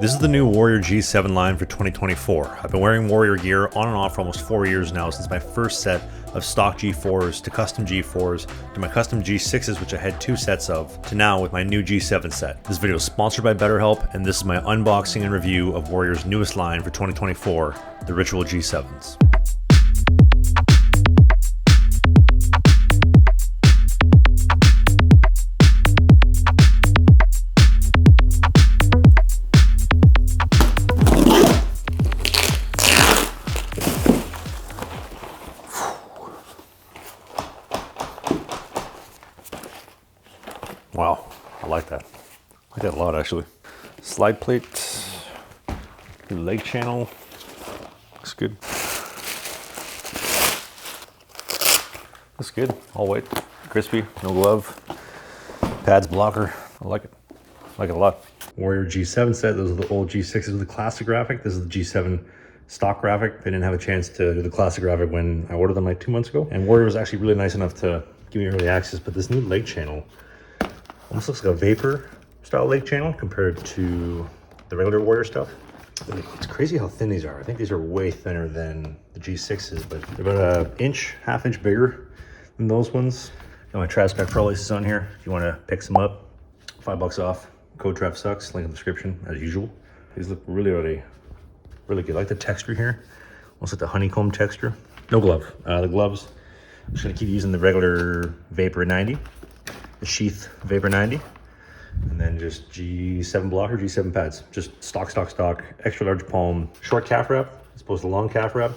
This is the new Warrior G7 line for 2024. I've been wearing Warrior gear on and off for almost 4 years now, since my first set of stock G4s to custom G4s to my custom G6s, which I had 2 sets of, to now with my new G7 set. This video is sponsored by BetterHelp, and this is my unboxing and review of Warrior's newest line for 2024, the Ritual G7s. Wow, I like that. I like that a lot, actually. Slide plate, the leg channel, looks good. Looks good, all white, crispy, no glove. Pads blocker, I like it. I like it a lot. Warrior G7 set, those are the old G6s with the classic graphic. This is the G7 stock graphic. They didn't have a chance to do the classic graphic when I ordered them like 2 months ago. And Warrior was actually really nice enough to give me early access, but this new leg channel almost looks like a vapor style leg channel compared to the regular Warrior stuff. It's crazy how thin these are. I think these are way thinner than the G6s, but they're about an inch, half inch bigger than those ones. Got my TRAVSUCKS Pro laces on here. If you want to pick some up, $5 off. Code TRAVSUCKS, link in the description as usual. These look really good. I like the texture here. Almost like the honeycomb texture. No glove. The gloves, I'm just gonna keep using the regular Vapor 90. The Sheath Vapor 90, and then just G7 blocker, G7 pads. Just stock, extra large palm, short calf wrap as opposed to long calf wrap.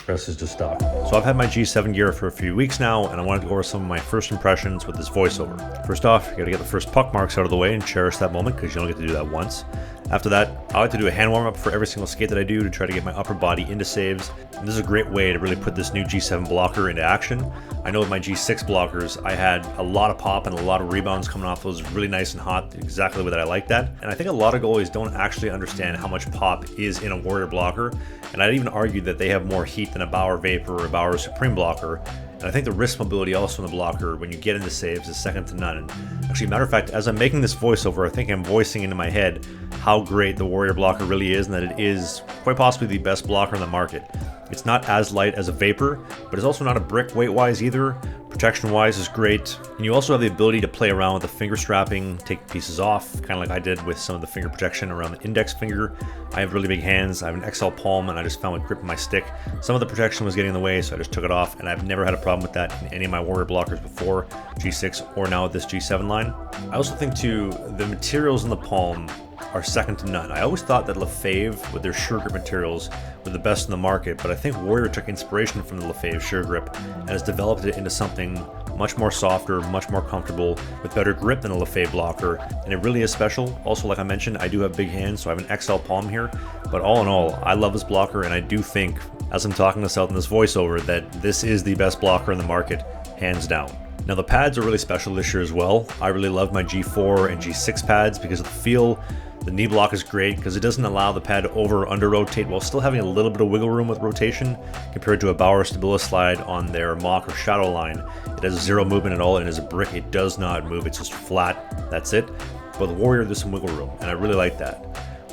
The rest is just stock. So I've had my G7 gear for a few weeks now, and I wanted to go over some of my first impressions with this voiceover. First off, you gotta get the first puck marks out of the way and cherish that moment, because you only get to do that once. After that, I like to do a hand warm-up for every single skate that I do to try to get my upper body into saves. And this is a great way to really put this new G7 blocker into action. I know with my G6 blockers, I had a lot of pop and a lot of rebounds coming off those, really nice and hot, exactly the way that I like that. And I think a lot of goalies don't actually understand how much pop is in a Warrior blocker. And I'd even argue that they have more heat than a Bauer Vapor or a Bauer Supreme blocker. And I think the wrist mobility also in the blocker when you get into saves is second to none. And actually, matter of fact, as I'm making this voiceover, I think I'm voicing into my head how great the Warrior blocker really is, and that it is quite possibly the best blocker in the market. It's not as light as a Vapor, but it's also not a brick weight-wise either. Protection-wise is great. And you also have the ability to play around with the finger strapping, take pieces off, kind of like I did with some of the finger protection around the index finger. I have really big hands. I have an XL palm, and I just found with gripping my stick, some of the protection was getting in the way, so I just took it off, and I've never had a problem with that in any of my Warrior blockers before, G6 or now with this G7 line. I also think too, the materials in the palm are second to none. I always thought that Lefebvre with their Sure Grip materials were the best in the market, but I think Warrior took inspiration from the Lefebvre Sure Grip and has developed it into something much more softer, much more comfortable, with better grip than a Lefebvre blocker, and it really is special. Also, like I mentioned, I do have big hands, so I have an XL palm here, but all in all, I love this blocker, and I do think, as I'm talking this out in this voiceover, that this is the best blocker in the market, hands down. Now the pads are really special this year as well. I really love my G4 and G6 pads because of the feel. The knee block is great because it doesn't allow the pad to over or under rotate while still having a little bit of wiggle room with rotation compared to a Bauer Stabilis slide on their Mach or Shadow line. It has zero movement at all, and as a brick it does not move, it's just flat, that's it. But the Warrior, there's some wiggle room, and I really like that.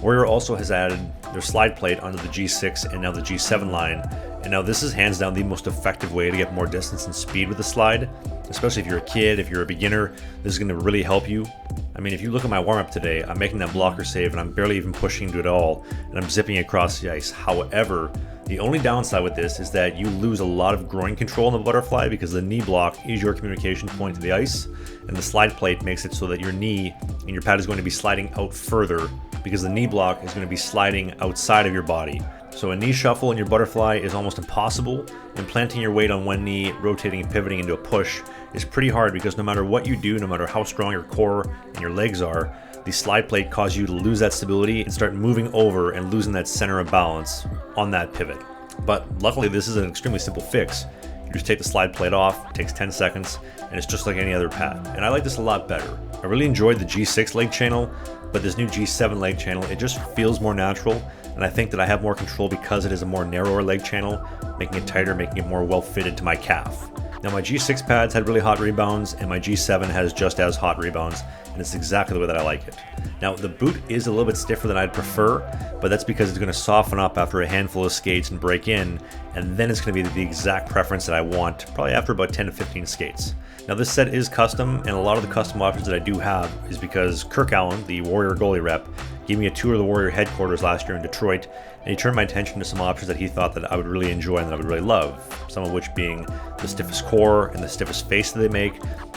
Warrior also has added their slide plate onto the G6 and now the G7 line, and now this is hands down the most effective way to get more distance and speed with the slide, especially if you're a kid, if you're a beginner. This is going to really help you. I mean, if you look at my warm-up today, I'm making that blocker save and I'm barely even pushing into it all, and I'm zipping across the ice. However, the only downside with this is that you lose a lot of groin control in the butterfly because the knee block is your communication point to the ice, and the slide plate makes it so that your knee and your pad is going to be sliding out further because the knee block is going to be sliding outside of your body. So a knee shuffle in your butterfly is almost impossible, and planting your weight on one knee, rotating and pivoting into a push is pretty hard because no matter what you do, no matter how strong your core and your legs are, the slide plate causes you to lose that stability and start moving over and losing that center of balance on that pivot. But luckily this is an extremely simple fix. You just take the slide plate off, it takes 10 seconds, and it's just like any other pad. And I like this a lot better. I really enjoyed the G6 leg channel, but this new G7 leg channel, it just feels more natural, and I think that I have more control because it is a more narrower leg channel, making it tighter, making it more well fitted to my calf. Now my G6 pads had really hot rebounds, and my G7 has just as hot rebounds, and it's exactly the way that I like it. Now the boot is a little bit stiffer than I'd prefer, but that's because it's going to soften up after a handful of skates and break in, and then it's going to be the exact preference that I want, probably after about 10 to 15 skates. Now this set is custom, and a lot of the custom options that I do have is because Kirk Allen, the Warrior goalie rep, gave me a tour of the Warrior headquarters last year in Detroit, and he turned my attention to some options that he thought that I would really enjoy and that I would really love, some of which being the stiffest core and the stiffest face that they make,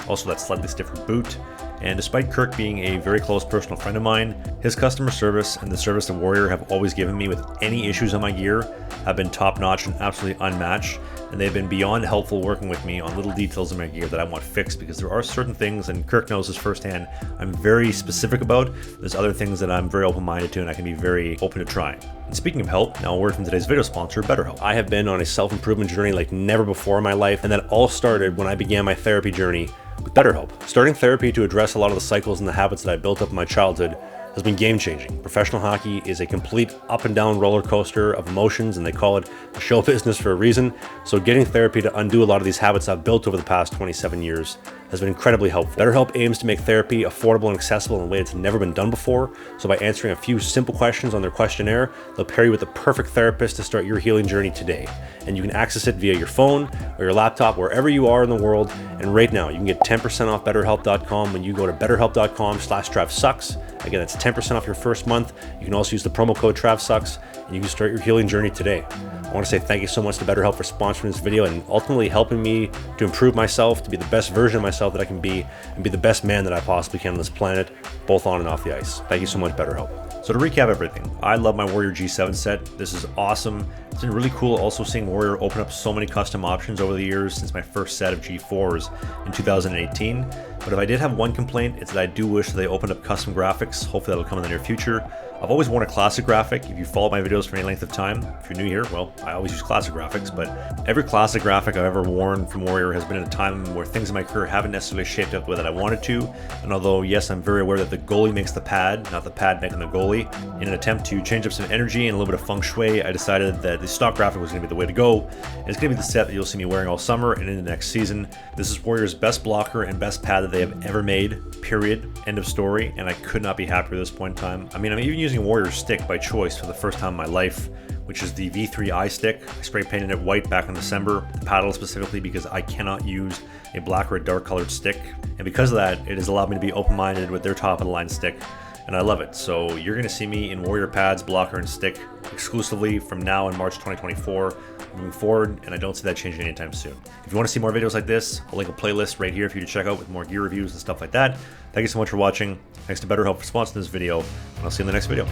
also that slightly stiffer boot. And despite Kirk being a very close personal friend of mine, his customer service and the service that Warrior have always given me with any issues on my gear have been top-notch and absolutely unmatched, and they've been beyond helpful working with me on little details in my gear that I want fixed, because there are certain things, and Kirk knows this firsthand, I'm very specific about. There's other things that I'm very open-minded to and I can be very open to trying. And speaking of help, now a word from today's video sponsor, BetterHelp. I have been on a self-improvement journey like never before in my life, and that all started when I began my therapy journey with BetterHelp. Starting therapy to address a lot of the cycles and the habits that I built up in my childhood has been game-changing. Professional hockey is a complete up and down roller coaster of emotions, and they call it the show business for a reason. So getting therapy to undo a lot of these habits I've built over the past 27 years has been incredibly helpful. BetterHelp aims to make therapy affordable and accessible in a way that's never been done before. So by answering a few simple questions on their questionnaire, they'll pair you with the perfect therapist to start your healing journey today. And you can access it via your phone or your laptop, wherever you are in the world. And right now, you can get 10% off BetterHelp.com when you go to BetterHelp.com/TRAVSUCKS. Again, that's 10% off your first month. You can also use the promo code TRAVSUCKS, and you can start your healing journey today. I want to say thank you so much to BetterHelp for sponsoring this video and ultimately helping me to improve myself, to be the best version of myself that I can be, and be the best man that I possibly can on this planet, both on and off the ice. Thank you so much, BetterHelp. So to recap everything, I love my Warrior G7 set. This is awesome. It's been really cool also seeing Warrior open up so many custom options over the years since my first set of G4s in 2018. But if I did have one complaint, it's that I do wish that they opened up custom graphics. Hopefully that'll come in the near future. I've always worn a classic graphic. If you follow my videos for any length of time, if you're new here, well, I always use classic graphics, but every classic graphic I've ever worn from Warrior has been at a time where things in my career haven't necessarily shaped up the way that I wanted to. And although, yes, I'm very aware that the goalie makes the pad, not the pad making the goalie, in an attempt to change up some energy and a little bit of feng shui, I decided that the stock graphic was going to be the way to go. And it's going to be the set that you'll see me wearing all summer and into next season. This is Warrior's best blocker and best pad that they have ever made, period, end of story, and I could not be happier at this point in time. I mean, I'm even using Warrior's stick by choice for the first time in my life, which is the V3i stick. I spray painted it white back in December, the paddle specifically, because I cannot use a black or a dark colored stick. And because of that, it has allowed me to be open-minded with their top of the line stick, and I love it. So you're gonna see me in Warrior pads, blocker, and stick exclusively from now in March 2024 moving forward, and I don't see that changing anytime soon. If you want to see more videos like this, I'll link a playlist right here for you to check out with more gear reviews and stuff like that. Thank you so much for watching. Thanks to BetterHelp for sponsoring this video, and I'll see you in the next video.